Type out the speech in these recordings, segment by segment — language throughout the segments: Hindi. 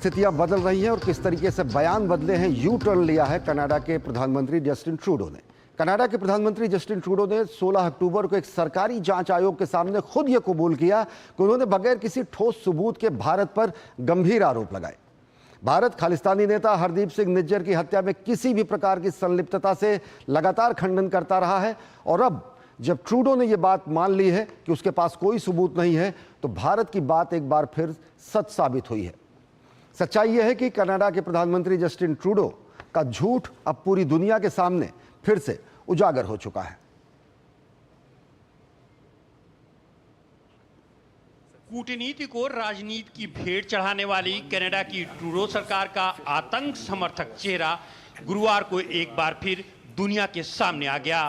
स्थितियां बदल रही हैं और किस तरीके से बयान बदले हैं, यू टर्न लिया है कनाडा के प्रधानमंत्री जस्टिन ट्रूडो ने। कनाडा के प्रधानमंत्री जस्टिन ट्रूडो ने 16 अक्टूबर को एक सरकारी जांच आयोग के सामने खुद यह कबूल किया कि उन्होंने बगैर किसी ठोस सबूत के भारत पर गंभीर आरोप लगाए। भारत खालिस्तानी नेता हरदीप सिंह निज्जर की हत्या में किसी भी प्रकार की संलिप्तता से लगातार खंडन करता रहा है और अब जब ट्रूडो ने यह बात मान ली है कि उसके पास कोई सबूत नहीं है, तो भारत की बात एक बार फिर सच साबित हुई है। सच्चाई यह है कि कनाडा के प्रधानमंत्री जस्टिन ट्रूडो का झूठ अब पूरी दुनिया के सामने फिर से उजागर हो चुका है। कूटनीति को राजनीति की भेंट चढ़ाने वाली कनाडा की ट्रूडो सरकार का आतंक समर्थक चेहरा गुरुवार को एक बार फिर दुनिया के सामने आ गया।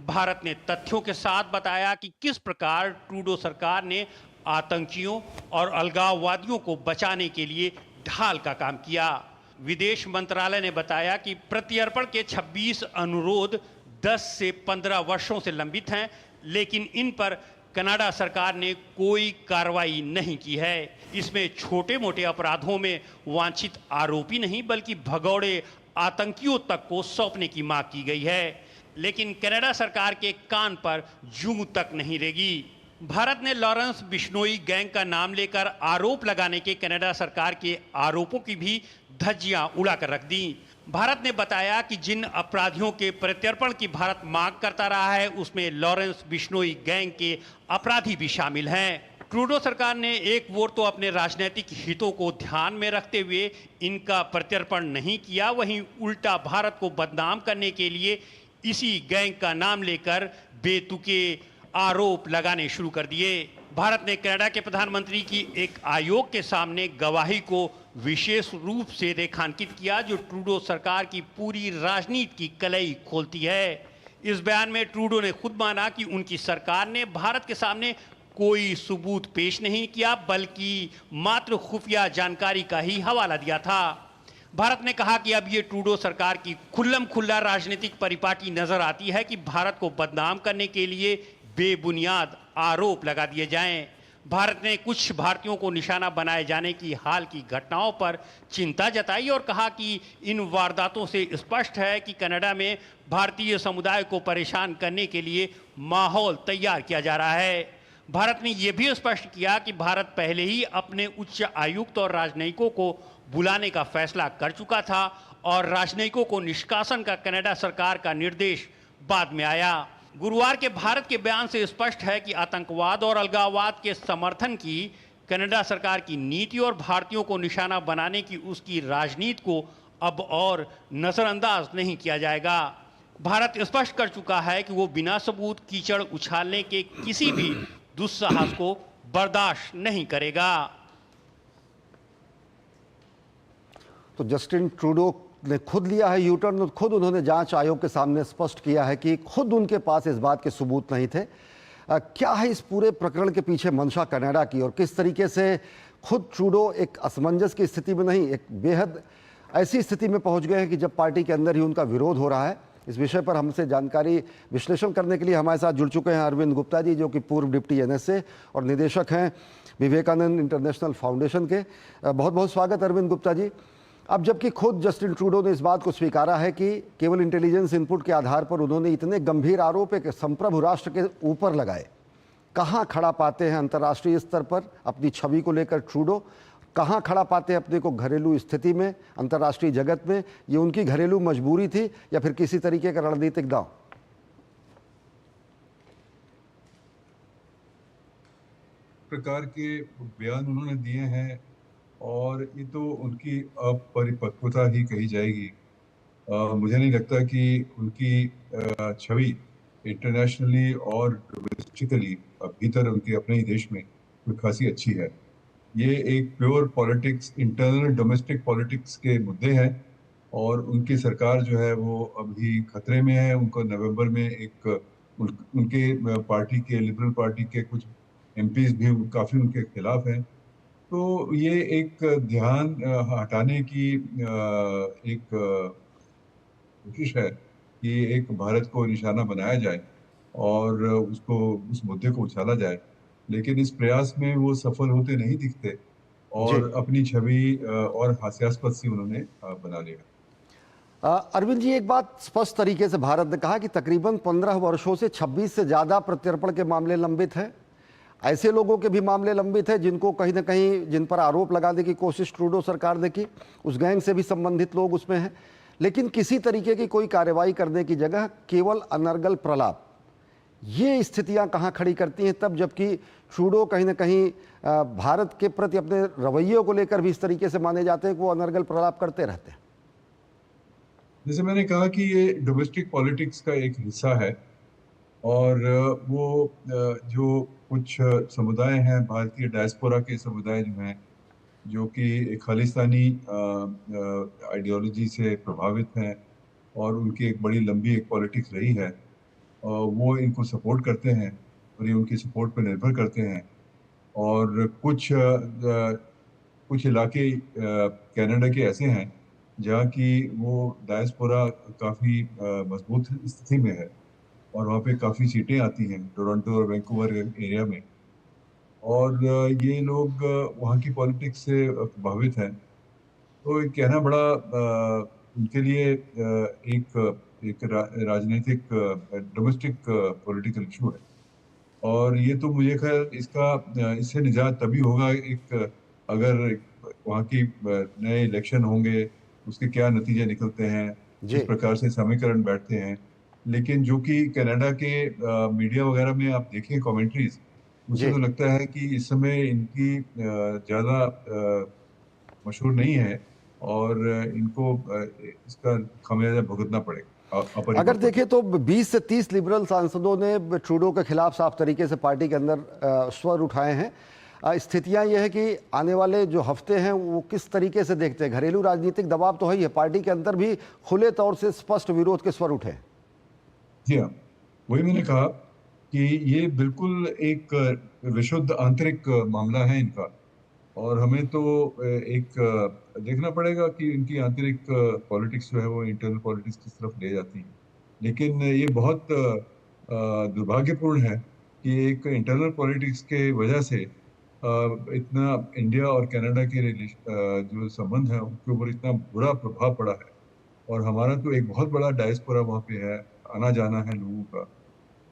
भारत ने तथ्यों के साथ बताया कि किस प्रकार ट्रूडो सरकार ने आतंकियों और अलगाववादियों को बचाने के लिए ढाल का काम किया। विदेश मंत्रालय ने बताया कि प्रत्यर्पण के 26 अनुरोध 10 से 15 वर्षों से लंबित हैं, लेकिन इन पर कनाडा सरकार ने कोई कार्रवाई नहीं की है। इसमें छोटे मोटे अपराधों में वांछित आरोपी नहीं बल्कि भगौड़े आतंकियों तक को सौंपने की मांग की गई है, लेकिन कनाडा सरकार के कान पर जूं तक नहीं रेगी। भारत ने लॉरेंस बिश्नोई गैंग का नाम लेकर आरोप लगाने के कनाडा सरकार के आरोपों की भी धज्जियां उड़ाकर रख दी। भारत ने बताया कि जिन अपराधियों के प्रत्यर्पण की भारत मांग करता रहा है, उसमें लॉरेंस बिश्नोई गैंग के अपराधी भी शामिल हैं। ट्रूडो सरकार ने एक ओर तो अपने राजनीतिक हितों को ध्यान में रखते हुए इनका प्रत्यर्पण नहीं किया, वहीं उल्टा भारत को बदनाम करने के लिए इसी गैंग का नाम लेकर बेतुके आरोप लगाने शुरू कर दिए। भारत ने कनाडा के प्रधानमंत्री की एक आयोग के सामने गवाही को विशेष रूप से रेखांकित किया, जो ट्रूडो सरकार की पूरी राजनीति की कलई खोलती है। इस बयान में ट्रूडो ने खुद माना कि उनकी सरकार ने भारत के सामने कोई सबूत पेश नहीं किया, बल्कि मात्र खुफिया जानकारी का ही हवाला दिया था। भारत ने कहा कि अब ये ट्रूडो सरकार की खुल्लम खुल्ला राजनीतिक परिपाटी नजर आती है कि भारत को बदनाम करने के लिए बेबुनियाद आरोप लगा दिए जाएं। भारत ने कुछ भारतीयों को निशाना बनाए जाने की हाल की घटनाओं पर चिंता जताई और कहा कि इन वारदातों से स्पष्ट है कि कनाडा में भारतीय समुदाय को परेशान करने के लिए माहौल तैयार किया जा रहा है। भारत ने यह भी स्पष्ट किया कि भारत पहले ही अपने उच्च आयुक्त और राजनयिकों को बुलाने का फैसला कर चुका था और राजनयिकों को निष्कासन का कनाडा सरकार का निर्देश बाद में आया। गुरुवार के भारत के बयान से स्पष्ट है कि आतंकवाद और अलगाववाद के समर्थन की कनाडा सरकार की नीति और भारतीयों को निशाना बनाने की उसकी राजनीति को अब और नजरअंदाज नहीं किया जाएगा। भारत स्पष्ट कर चुका है कि वो बिना सबूत कीचड़ उछालने के किसी भी दुस्साहस को बर्दाश्त नहीं करेगा। तो जस्टिन ट्रूडो ने खुद लिया है यू टर्न, खुद उन्होंने जांच आयोग के सामने स्पष्ट किया है कि खुद उनके पास इस बात के सबूत नहीं थे। क्या है इस पूरे प्रकरण के पीछे मंशा कनाडा की और किस तरीके से खुद ट्रूडो एक असमंजस की स्थिति में नहीं, एक बेहद ऐसी स्थिति में पहुंच गए हैं कि जब पार्टी के अंदर ही उनका विरोध हो रहा है। इस विषय पर हमसे जानकारी विश्लेषण करने के लिए हमारे साथ जुड़ चुके हैं अरविंद गुप्ता जी, जो कि पूर्व डिप्टी एनएसए और निदेशक हैं विवेकानंद इंटरनेशनल फाउंडेशन के। बहुत बहुत स्वागत अरविंद गुप्ता जी। अब जबकि खुद जस्टिन ट्रूडो ने इस बात को स्वीकारा है कि केवल इंटेलिजेंस इनपुट के आधार पर उन्होंने इतने गंभीर आरोप एक संप्रभु राष्ट्र के ऊपर लगाए, कहाँ खड़ा पाते हैं अंतर्राष्ट्रीय स्तर पर अपनी छवि को लेकर ट्रूडो, कहाँ खड़ा पाते हैं अपने को घरेलू स्थिति में, अंतर्राष्ट्रीय जगत में? ये उनकी घरेलू मजबूरी थी या फिर किसी तरीके का रणनीतिक दांव? प्रकार के बयान उन्होंने दिए हैं और ये तो उनकी अपरिपक्वता ही कही जाएगी। मुझे नहीं लगता कि उनकी छवि इंटरनेशनली और डोमेस्टिकली भीतर उनके अपने ही देश में कोई खासी अच्छी है। ये एक pure politics, internal domestic politics के मुद्दे हैं और उनकी सरकार जो है वो अभी खतरे में है। उनको नवंबर में उनके पार्टी के, लिबरल पार्टी के कुछ एमपीज भी काफ़ी उनके खिलाफ हैं। तो ये एक ध्यान हटाने की एक कोशिश है कि एक भारत को निशाना बनाया जाए और उसको, उस मुद्दे को उछाला जाए, लेकिन इस प्रयास में वो सफल होते नहीं दिखते और अपनी छवि और हास्यास्पद सी उन्होंने बना लिया। अरविंद जी, एक बात स्पष्ट तरीके से भारत ने कहा कि तकरीबन 15 वर्षों से 26 से ज़्यादा प्रत्यर्पण के मामले लंबित हैं। ऐसे लोगों के भी मामले लंबित हैं जिनको कहीं ना कहीं, जिन पर आरोप लगाने की कोशिश ट्रूडो सरकार ने की, उस गैंग से भी संबंधित लोग उसमें हैं, लेकिन किसी तरीके की कोई कार्रवाई करने की जगह केवल अनर्गल प्रलाप। ये स्थितियां कहाँ खड़ी करती हैं तब, जबकि ट्रूडो कहीं ना कहीं भारत के प्रति अपने रवैये को लेकर भी इस तरीके से माने जाते हैं कि वो अनर्गल प्रलाप करते रहते हैं। जैसे मैंने कहा कि ये डोमेस्टिक पॉलिटिक्स का एक हिस्सा है, और वो जो कुछ समुदाय हैं, भारतीय डायस्पोरा के समुदाय जो हैं, जो कि एक खालिस्तानी आइडियोलॉजी से प्रभावित हैं और उनकी एक बड़ी लंबी एक पॉलिटिक्स रही है, वो इनको सपोर्ट करते हैं और ये उनकी सपोर्ट पर निर्भर करते हैं। और कुछ इलाके कनाडा के ऐसे हैं जहाँ की वो डायस्पोरा काफ़ी मजबूत स्थिति में है, और वहाँ पे काफ़ी सीटें आती हैं टोरंटो और वैंकूवर एरिया में, और ये लोग वहाँ की पॉलिटिक्स से प्रभावित हैं। तो ये कहना बड़ा उनके लिए एक राजनीतिक डोमेस्टिक पॉलिटिकल इशू है, और ये तो मुझे खैर इससे निजात तभी होगा अगर वहाँ की नए इलेक्शन होंगे, उसके क्या नतीजे निकलते हैं, जी। किस प्रकार से समीकरण बैठते हैं। लेकिन जो कि कनाडा के मीडिया वगैरह में आप देखें कमेंट्रीज, मुझे जी। तो लगता है कि इस समय इनकी ज़्यादा मशहूर नहीं है, और इनको इसका खमियाजा भुगतना पड़ेगा अगर अपरिपक्वता। देखें तो 20 से 30 लिबरल सांसदों ने ट्रूडो के खिलाफ साफ तरीके से पार्टी के अंदर स्वर उठाए हैं। स्थितियां यह है कि आने वाले जो हफ्ते हैं वो किस तरीके से देखते हैं। घरेलू राजनीतिक दबाव तो है ही है, पार्टी के अंदर भी खुले तौर से स्पष्ट विरोध के स्वर उठे। जी हाँ, वही मैंने कहा कि ये बिल्कुल एक विशुद्ध आंतरिक मामला है इनका, और हमें तो एक देखना पड़ेगा कि इनकी आंतरिक पॉलिटिक्स जो है वो इंटरनल पॉलिटिक्स किस तरफ ले जाती है। लेकिन ये बहुत दुर्भाग्यपूर्ण है कि एक इंटरनल पॉलिटिक्स के वजह से इतना इंडिया और कनाडा के जो संबंध है उनके ऊपर इतना बुरा प्रभाव पड़ा है, और हमारा तो एक बहुत बड़ा डायस्पोरा वहाँ पे है, आना जाना है लोगों का,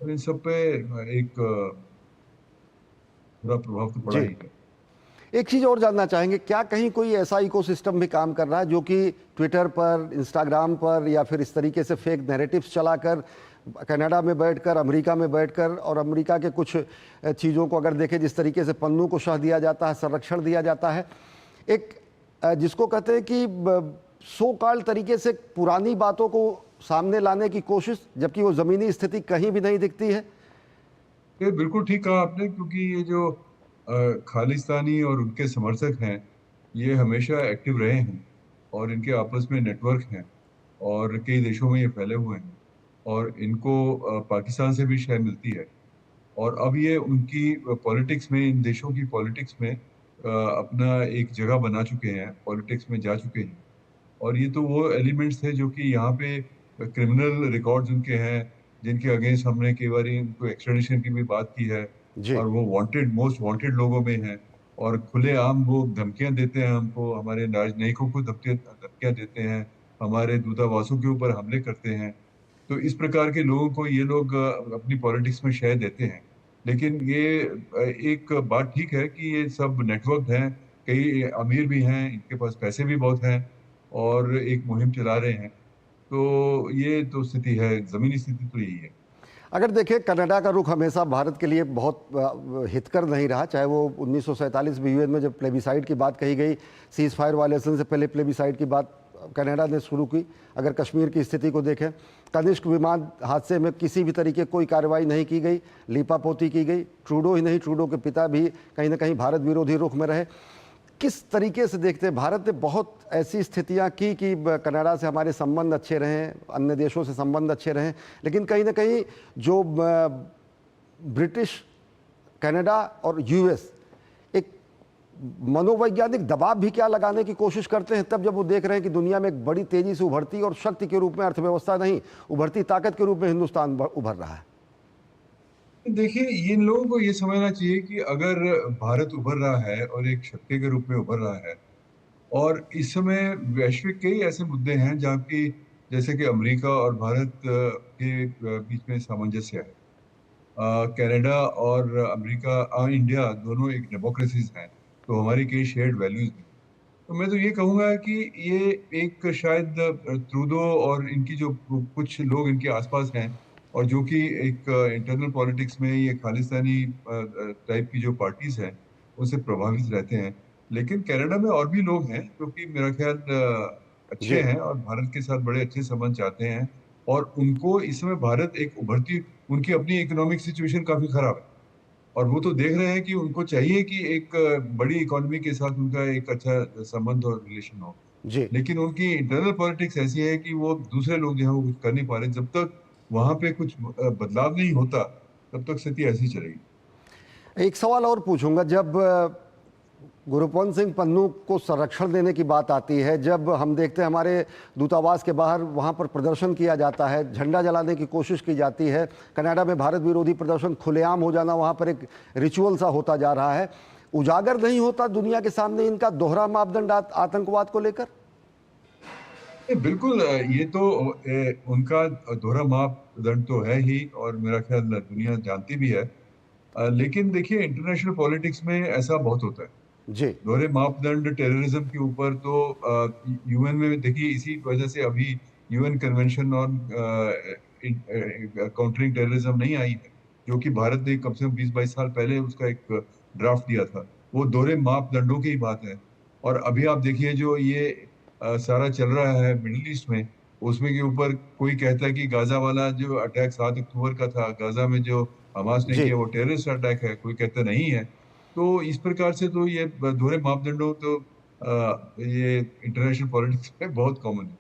और इन सब पे एक बुरा प्रभाव तो पड़ा जी। ही है। एक चीज़ और जानना चाहेंगे, क्या कहीं कोई ऐसा इकोसिस्टम भी काम कर रहा है जो कि ट्विटर पर, इंस्टाग्राम पर या फिर इस तरीके से फेक नैरेटिव्स चलाकर कनाडा में बैठकर, अमेरिका में बैठकर, और अमेरिका के कुछ चीज़ों को अगर देखें, जिस तरीके से पन्नू को शह दिया जाता है, संरक्षण दिया जाता है, एक जिसको कहते हैं कि सो कॉल तरीके से पुरानी बातों को सामने लाने की कोशिश, जबकि वो ज़मीनी स्थिति कहीं भी नहीं दिखती है। ये बिल्कुल ठीक कहा आपने, क्योंकि ये जो खालिस्तानी और उनके समर्थक हैं, ये हमेशा एक्टिव रहे हैं, और इनके आपस में नेटवर्क हैं, और कई देशों में ये फैले हुए हैं, और इनको पाकिस्तान से भी शय मिलती है, और अब ये उनकी पॉलिटिक्स में, इन देशों की पॉलिटिक्स में अपना एक जगह बना चुके हैं, पॉलिटिक्स में जा चुके हैं। और ये तो वो एलिमेंट्स थे जो कि यहाँ पे क्रिमिनल रिकॉर्ड्स उनके हैं, जिनके अगेंस्ट हमने कई बार उनको एक्सट्रेडिशन की भी बात की है, जी। और वो मोस्ट वांटेड लोगों में हैं, और खुलेआम वो धमकियां देते हैं हमको, हमारे राजनयिकों को धमकियां देते हैं, हमारे दूतावासों के ऊपर हमले करते हैं। तो इस प्रकार के लोगों को ये लोग अपनी पॉलिटिक्स में शय देते हैं। लेकिन ये एक बात ठीक है कि ये सब नेटवर्क हैं, कई अमीर भी हैं, इनके पास पैसे भी बहुत हैं, और एक मुहिम चला रहे हैं। तो ये तो स्थिति है, ज़मीनी स्थिति तो यही है। अगर देखें, कनाडा का रुख हमेशा भारत के लिए बहुत हितकर नहीं रहा, चाहे वो 1947 में यूएन में जब प्लेबिसाइड की बात कही गई, सीज फायर वायलेशन से पहले प्लेबिसाइड की बात कनाडा ने शुरू की। अगर कश्मीर की स्थिति को देखें, तनिष्क विमान हादसे में किसी भी तरीके कोई कार्रवाई नहीं की गई, लीपापोती की गई। ट्रूडो ही नहीं, ट्रूडो के पिता भी कहीं ना कहीं भारत विरोधी रुख में रहे। किस तरीके से देखते हैं, भारत ने बहुत ऐसी स्थितियां की कि कनाडा से हमारे संबंध अच्छे रहें, अन्य देशों से संबंध अच्छे रहें, लेकिन कहीं ना कहीं जो ब्रिटिश, कनाडा और यूएस एक मनोवैज्ञानिक दबाव भी क्या लगाने की कोशिश करते हैं तब, जब वो देख रहे हैं कि दुनिया में एक बड़ी तेजी से उभरती और शक्ति के रूप में, अर्थव्यवस्था नहीं, उभरती ताकत के रूप में हिंदुस्तान उभर रहा है। देखिए, इन लोगों को ये समझना चाहिए कि अगर भारत उभर रहा है और एक शक्ति के रूप में उभर रहा है, और इस समय वैश्विक कई ऐसे मुद्दे हैं जहाँ की, जैसे कि अमेरिका और भारत के बीच में सामंजस्य है। कनाडा और अमेरिका, इंडिया दोनों एक डेमोक्रेसीज हैं, तो हमारी कई शेयर्ड वैल्यूज भी हैं। तो मैं तो ये कहूँगा कि ये एक शायद ट्रूडो और इनकी जो कुछ लोग इनके आसपास हैं, और जो कि एक इंटरनल पॉलिटिक्स में ये खालिस्तानी टाइप की जो पार्टीज हैं, उनसे प्रभावित रहते हैं। लेकिन कनाडा में और भी लोग हैं जो कि मेरा ख्याल अच्छे जी। हैं और भारत के साथ बड़े अच्छे संबंध चाहते हैं, और उनको इस समय भारत एक उभरती, उनकी अपनी इकोनॉमिक सिचुएशन काफी खराब है, और वो तो देख रहे हैं कि उनको चाहिए कि एक बड़ी इकोनॉमी के साथ उनका एक अच्छा संबंध और रिलेशन हो। जी। लेकिन उनकी इंटरनल पॉलिटिक्स ऐसी है कि वो दूसरे लोग जो है वो कुछ कर नहीं पा रहे। जब तक वहां पे कुछ बदलाव नहीं होता, तब तक स्थिति ऐसी चलेगी। एक सवाल और पूछूंगा, जब गुरुपवंत सिंह पन्नू को संरक्षण देने की बात आती है, जब हम देखते हैं हमारे दूतावास के बाहर वहाँ पर प्रदर्शन किया जाता है, झंडा जलाने की कोशिश की जाती है, कनाडा में भारत विरोधी प्रदर्शन खुलेआम हो जाना वहाँ पर एक रिचुअल सा होता जा रहा है, उजागर नहीं होता दुनिया के सामने इनका दोहरा मापदंड आतंकवाद को लेकर? बिल्कुल, ये तो उनका दोहरा मापदंड तो है ही, और मेरा ख्याल दुनिया जानती भी है। लेकिन देखिए, इंटरनेशनल पॉलिटिक्स में ऐसा बहुत होता है। जी। दोहरे मापदंड टेररिज्म के ऊपर तो यूएन में देखिए, इसी वजह से अभी UN convention on countering terrorism नहीं आई है, जो कि भारत ने कम से कम 20-22 साल पहले उसका एक ड्राफ्ट दिया था। वो दोहरे मापदंडों की ही बात है। और अभी आप देखिए, जो ये सारा चल रहा है मिडिल ईस्ट में, उसमें के ऊपर कोई कहता है कि गाजा वाला जो अटैक 7 अक्टूबर का था, गाजा में जो हमास ने जी। किया वो टेररिस्ट अटैक है, कोई कहता नहीं है। तो इस प्रकार से तो ये दोहरे मापदंडों तो ये इंटरनेशनल पॉलिटिक्स में बहुत कॉमन है।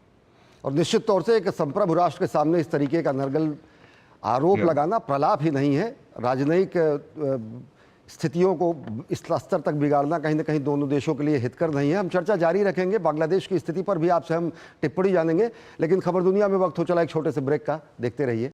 और निश्चित तौर से एक संप्रभु राष्ट्र के सामने इस तरीके का नरगल आरोप या लगाना प्रलाप ही नहीं है, राजनयिक स्थितियों को इस स्तर तक बिगाड़ना कहीं ना कहीं दोनों देशों के लिए हितकर नहीं है। हम चर्चा जारी रखेंगे, बांग्लादेश की स्थिति पर भी आपसे हम टिप्पणी जानेंगे, लेकिन खबर दुनिया में वक्त हो चला एक छोटे से ब्रेक का, देखते रहिए।